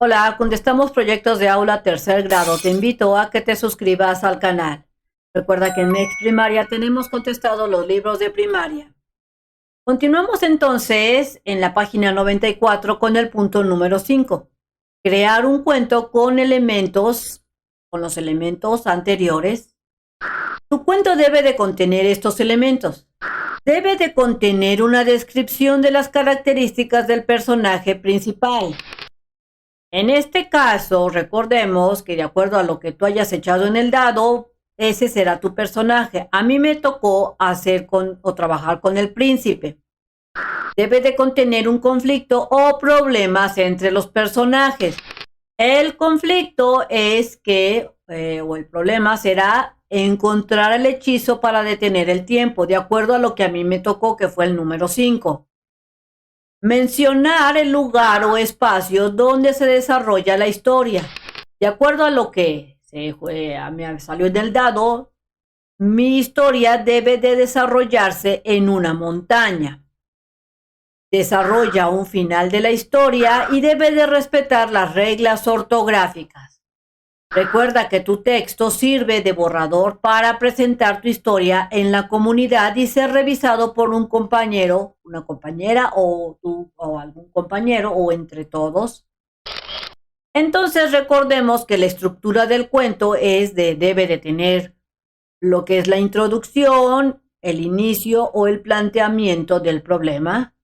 Hola, contestamos proyectos de aula tercer grado. Te invito a que te suscribas al canal. Recuerda que en Next Primaria tenemos contestado los libros de primaria. Continuamos entonces en la página 94 con el punto número 5. Crear un cuento con los elementos anteriores. Tu cuento debe de contener estos elementos. Debe de contener una descripción de las características del personaje principal. En este caso, recordemos que de acuerdo a lo que tú hayas echado en el dado, ese será tu personaje. A mí me tocó trabajar con el príncipe. Debe de contener un conflicto o problemas entre los personajes. El conflicto es o el problema será encontrar el hechizo para detener el tiempo, de acuerdo a lo que a mí me tocó, que fue el número 5. Mencionar el lugar o espacio donde se desarrolla la historia. De acuerdo a lo que a mí salió en el dado, mi historia debe de desarrollarse en una montaña. Desarrolla un final de la historia y debe de respetar las reglas ortográficas. Recuerda que tu texto sirve de borrador para presentar tu historia en la comunidad y ser revisado por un compañero, una compañera o tú o algún compañero o entre todos. Entonces recordemos que la estructura del cuento debe de tener lo que es la introducción, el inicio o el planteamiento del problema.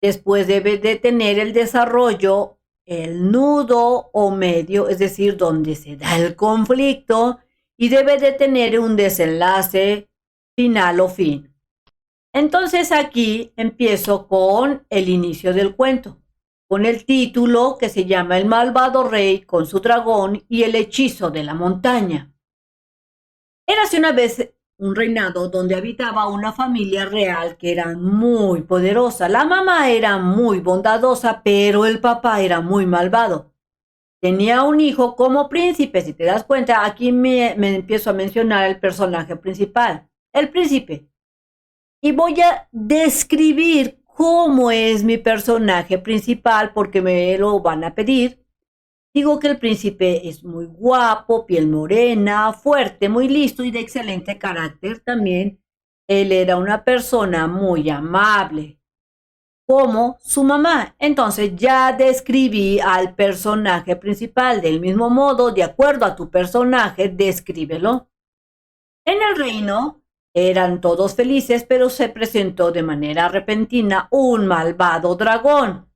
Después debe de tener el desarrollo, el nudo o medio, es decir, donde se da el conflicto, y debe de tener un desenlace final o fin. Entonces aquí empiezo con el inicio del cuento, con el título que se llama El malvado rey con su dragón y el hechizo de la montaña. Érase una vez un reinado donde habitaba una familia real que era muy poderosa. La mamá era muy bondadosa, pero el papá era muy malvado. Tenía un hijo como príncipe, si te das cuenta, aquí me empiezo a mencionar el personaje principal, el príncipe. Y voy a describir cómo es mi personaje principal porque me lo van a pedir. Digo que el príncipe es muy guapo, piel morena, fuerte, muy listo y de excelente carácter también. Él era una persona muy amable, como su mamá. Entonces ya describí al personaje principal. Del mismo modo, de acuerdo a tu personaje, descríbelo. En el reino eran todos felices, pero se presentó de manera repentina un malvado dragón.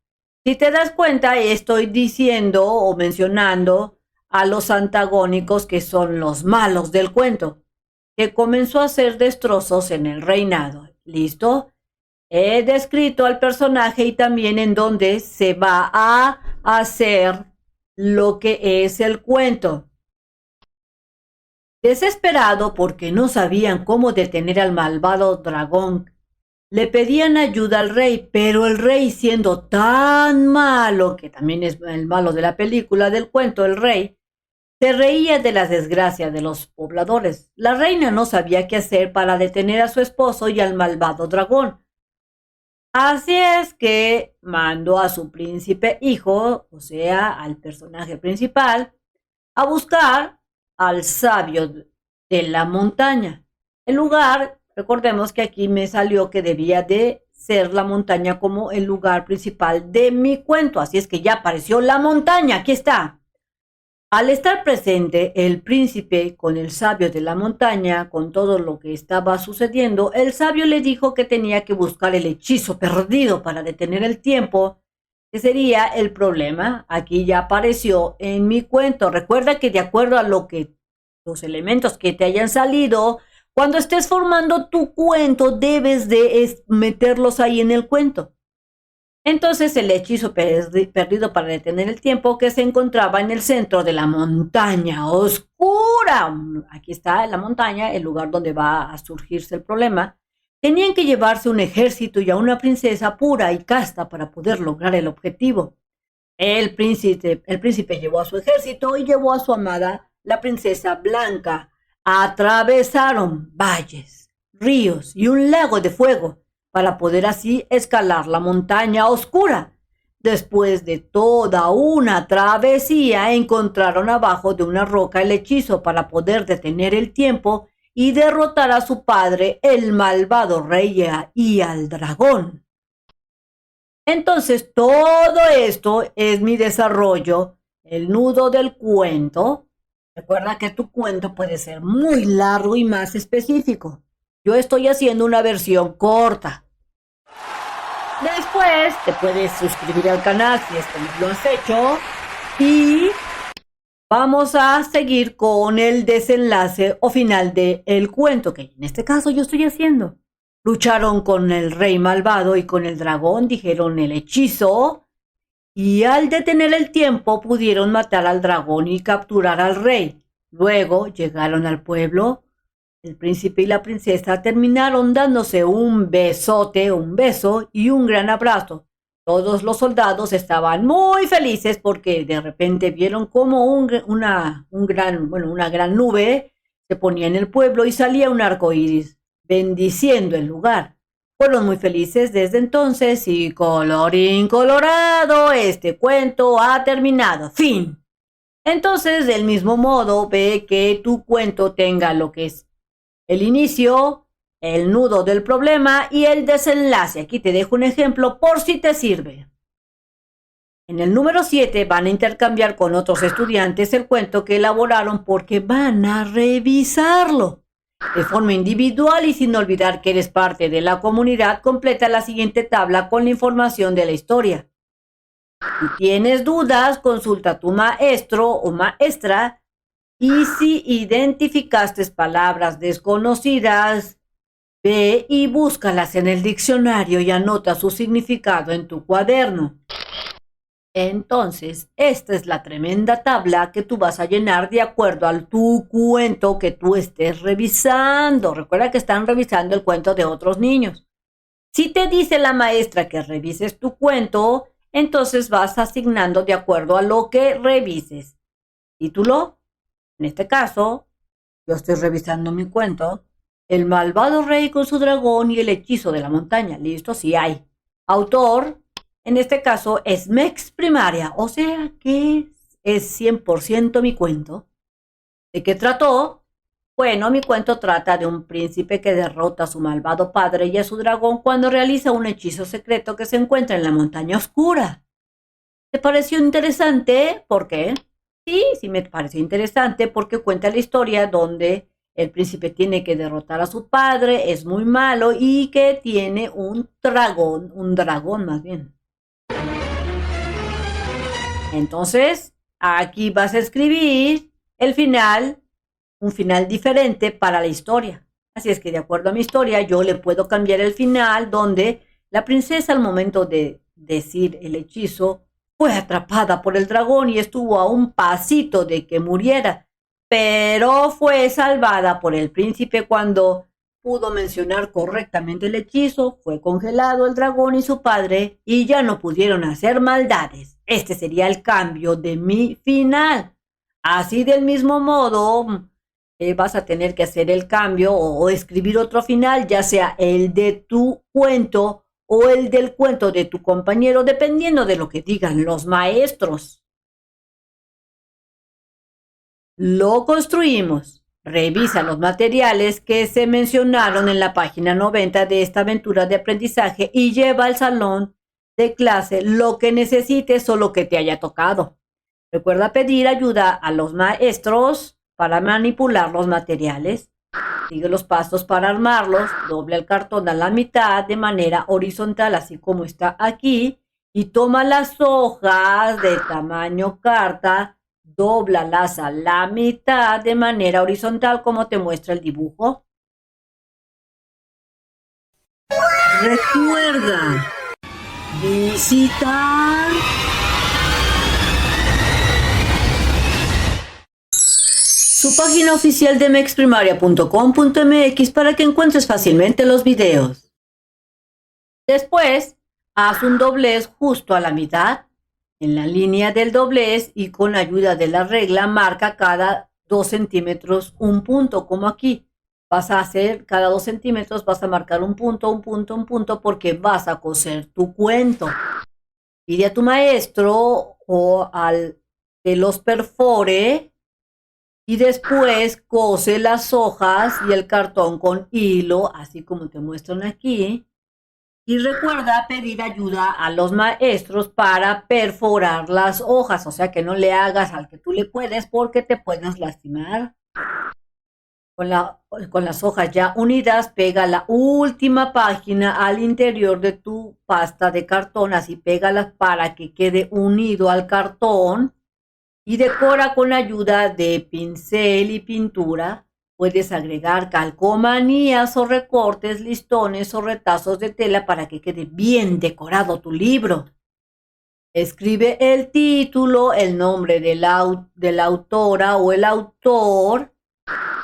Si te das cuenta, estoy diciendo o mencionando a los antagónicos, que son los malos del cuento, que comenzó a hacer destrozos en el reinado. ¿Listo? He descrito al personaje y también en dónde se va a hacer lo que es el cuento. Desesperado porque no sabían cómo detener al malvado dragón, le pedían ayuda al rey, pero el rey, siendo tan malo, que también es el malo de la película, del cuento, el rey, se reía de las desgracias de los pobladores. La reina no sabía qué hacer para detener a su esposo y al malvado dragón. Así es que mandó a su príncipe hijo, o sea, al personaje principal, a buscar al sabio de la montaña. El lugar, recordemos que aquí me salió que debía de ser la montaña como el lugar principal de mi cuento. Así es que ya apareció la montaña, aquí está. Al estar presente el príncipe con el sabio de la montaña, con todo lo que estaba sucediendo, el sabio le dijo que tenía que buscar el hechizo perdido para detener el tiempo, que sería el problema. Aquí ya apareció en mi cuento. Recuerda que de acuerdo a los elementos que te hayan salido, cuando estés formando tu cuento, debes de meterlos ahí en el cuento. Entonces el hechizo perdido para detener el tiempo, que se encontraba en el centro de la montaña oscura. Aquí está la montaña, el lugar donde va a surgirse el problema. Tenían que llevarse un ejército y a una princesa pura y casta para poder lograr el objetivo. El príncipe llevó a su ejército y llevó a su amada, la princesa Blanca. Atravesaron valles, ríos y un lago de fuego para poder así escalar la montaña oscura. Después de toda una travesía, encontraron abajo de una roca el hechizo para poder detener el tiempo y derrotar a su padre, el malvado rey y al dragón. Entonces, todo esto es mi desarrollo, el nudo del cuento. Recuerda que tu cuento puede ser muy largo y más específico. Yo estoy haciendo una versión corta. Después te puedes suscribir al canal si es que no lo has hecho. Y vamos a seguir con el desenlace o final del cuento, que en este caso yo estoy haciendo. Lucharon con el rey malvado y con el dragón, dijeron el hechizo, y al detener el tiempo pudieron matar al dragón y capturar al rey. Luego llegaron al pueblo. El príncipe y la princesa terminaron dándose un besote, un beso y un gran abrazo. Todos los soldados estaban muy felices porque de repente vieron como una gran nube se ponía en el pueblo y salía un arco iris, bendiciendo el lugar. Fueron muy felices desde entonces y colorín colorado, este cuento ha terminado. Fin. Entonces, del mismo modo, ve que tu cuento tenga lo que es el inicio, el nudo del problema y el desenlace. Aquí te dejo un ejemplo por si te sirve. En el número 7 van a intercambiar con otros estudiantes el cuento que elaboraron porque van a revisarlo. De forma individual y sin olvidar que eres parte de la comunidad, completa la siguiente tabla con la información de la historia. Si tienes dudas, consulta a tu maestro o maestra. Y si identificaste palabras desconocidas, ve y búscalas en el diccionario y anota su significado en tu cuaderno. Entonces, esta es la tremenda tabla que tú vas a llenar de acuerdo al tu cuento que tú estés revisando. Recuerda que están revisando el cuento de otros niños. Si te dice la maestra que revises tu cuento, entonces vas asignando de acuerdo a lo que revises. Título. En este caso, yo estoy revisando mi cuento. El malvado rey con su dragón y el hechizo de la montaña. Listo, sí hay. Autor, en este caso, es Mex Primaria. O sea que es 100% mi cuento. ¿De qué trató? Bueno, mi cuento trata de un príncipe que derrota a su malvado padre y a su dragón cuando realiza un hechizo secreto que se encuentra en la montaña oscura. ¿Te pareció interesante? ¿Por qué? Sí, me pareció interesante porque cuenta la historia donde el príncipe tiene que derrotar a su padre, es muy malo y que tiene un dragón más bien. Entonces, aquí vas a escribir el final, un final diferente para la historia. Así es que de acuerdo a mi historia, yo le puedo cambiar el final donde la princesa al momento de decir el hechizo fue atrapada por el dragón y estuvo a un pasito de que muriera, pero fue salvada por el príncipe cuando pudo mencionar correctamente el hechizo, fue congelado el dragón y su padre y ya no pudieron hacer maldades. Este sería el cambio de mi final. Así del mismo modo, vas a tener que hacer el cambio o escribir otro final, ya sea el de tu cuento o el del cuento de tu compañero, dependiendo de lo que digan los maestros. Lo construimos. Revisa los materiales que se mencionaron en la página 90 de esta aventura de aprendizaje y lleva al salón de clase lo que necesites o lo que te haya tocado. Recuerda pedir ayuda a los maestros para manipular los materiales. Sigue los pasos para armarlos, dobla el cartón a la mitad de manera horizontal, así como está aquí, y toma las hojas de tamaño carta, dóblalas a la mitad de manera horizontal, como te muestra el dibujo. Recuerda visitar su página oficial de mexprimaria.com.mx para que encuentres fácilmente los videos. Después, haz un doblez justo a la mitad, en la línea del doblez y con ayuda de la regla marca cada 2 centímetros un punto, como aquí. Vas a hacer cada 2 centímetros, vas a marcar un punto, un punto, un punto, porque vas a coser tu cuento. Pide a tu maestro o al que los perfore y después cose las hojas y el cartón con hilo, así como te muestran aquí. Y recuerda pedir ayuda a los maestros para perforar las hojas, o sea que no le hagas al que tú le puedes porque te puedes lastimar. Con, con las hojas ya unidas, pega la última página al interior de tu pasta de cartón, así pégalas para que quede unido al cartón y decora con ayuda de pincel y pintura. Puedes agregar calcomanías o recortes, listones o retazos de tela para que quede bien decorado tu libro. Escribe el título, el nombre de la autora o el autor.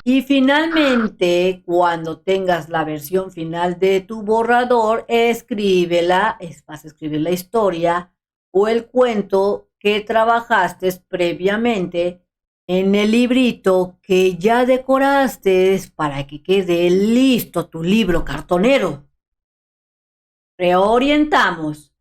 Y finalmente, cuando tengas la versión final de tu borrador, escríbela, vas a escribir la historia o el cuento que trabajaste previamente en el librito que ya decoraste para que quede listo tu libro cartonero. Reorientamos.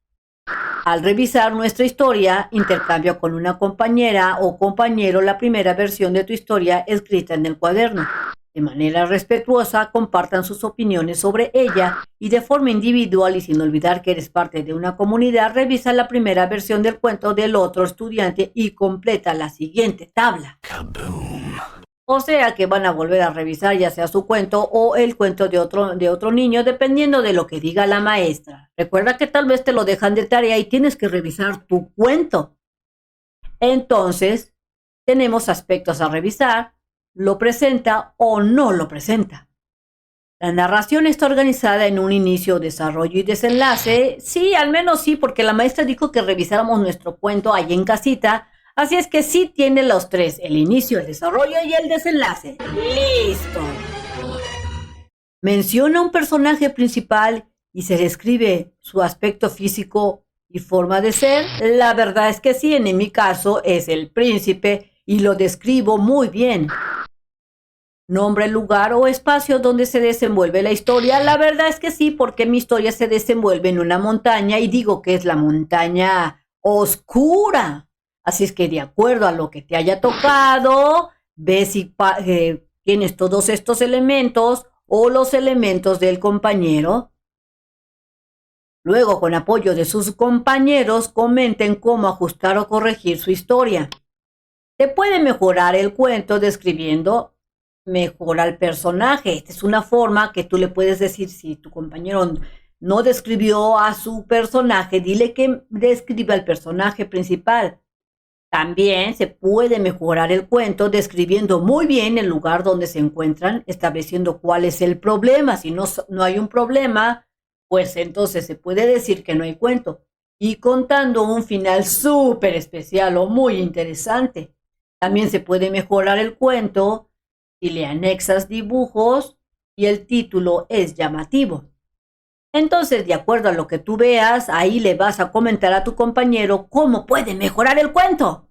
Al revisar nuestra historia, intercambia con una compañera o compañero la primera versión de tu historia escrita en el cuaderno. De manera respetuosa, compartan sus opiniones sobre ella y de forma individual y sin olvidar que eres parte de una comunidad, revisa la primera versión del cuento del otro estudiante y completa la siguiente tabla. Kaboom. O sea que van a volver a revisar ya sea su cuento o el cuento de otro niño, dependiendo de lo que diga la maestra. Recuerda que tal vez te lo dejan de tarea y tienes que revisar tu cuento. Entonces, tenemos aspectos a revisar, lo presenta o no lo presenta. La narración está organizada en un inicio, desarrollo y desenlace. Sí, al menos sí, porque la maestra dijo que revisáramos nuestro cuento ahí en casita. Así es que sí tiene los tres, el inicio, el desarrollo y el desenlace. ¡Listo! Menciona un personaje principal y se describe su aspecto físico y forma de ser. La verdad es que sí, en mi caso es el príncipe y lo describo muy bien. Nombre, lugar o espacio donde se desenvuelve la historia. La verdad es que sí, porque mi historia se desenvuelve en una montaña y digo que es la montaña oscura. Así es que de acuerdo a lo que te haya tocado, ves si tienes todos estos elementos o los elementos del compañero. Luego, con apoyo de sus compañeros, comenten cómo ajustar o corregir su historia. Se puede mejorar el cuento describiendo mejor al personaje. Esta es una forma que tú le puedes decir si tu compañero no describió a su personaje, dile que describa al personaje principal. También se puede mejorar el cuento describiendo muy bien el lugar donde se encuentran, estableciendo cuál es el problema. Si no hay un problema, pues entonces se puede decir que no hay cuento. Y contando un final súper especial o muy interesante. También se puede mejorar el cuento si le anexas dibujos y el título es llamativo. Entonces, de acuerdo a lo que tú veas, ahí le vas a comentar a tu compañero cómo puede mejorar el cuento.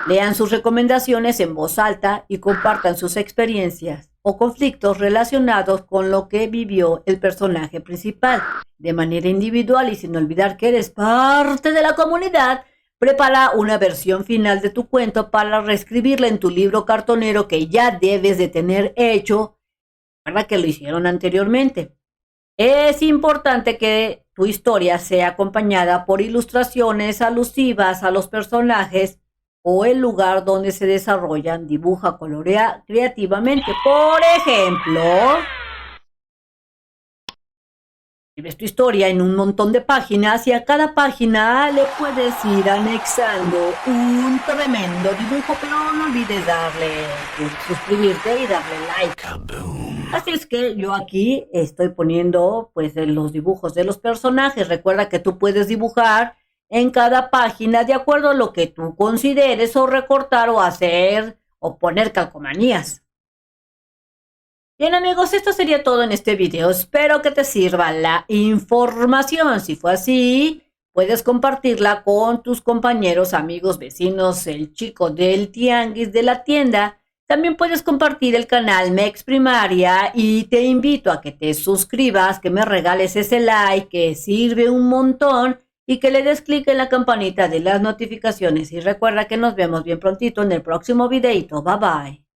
Lean sus recomendaciones en voz alta y compartan sus experiencias o conflictos relacionados con lo que vivió el personaje principal. De manera individual y sin olvidar que eres parte de la comunidad, prepara una versión final de tu cuento para reescribirla en tu libro cartonero que ya debes de tener hecho. Recuerda que lo hicieron anteriormente. Es importante que tu historia sea acompañada por ilustraciones alusivas a los personajes o el lugar donde se desarrollan. Dibuja, colorea creativamente. Por ejemplo, escribes tu historia en un montón de páginas y a cada página le puedes ir anexando un tremendo dibujo, pero no olvides suscribirte y darle like. Kaboom. Así es que yo aquí estoy poniendo pues los dibujos de los personajes. Recuerda que tú puedes dibujar en cada página de acuerdo a lo que tú consideres o recortar o hacer o poner calcomanías. Bien amigos, esto sería todo en este video. Espero que te sirva la información. Si fue así, puedes compartirla con tus compañeros, amigos, vecinos, el chico del tianguis de la tienda. También puedes compartir el canal Mex Primaria y te invito a que te suscribas, que me regales ese like que sirve un montón y que le des clic en la campanita de las notificaciones. Y recuerda que nos vemos bien prontito en el próximo videito. Bye bye.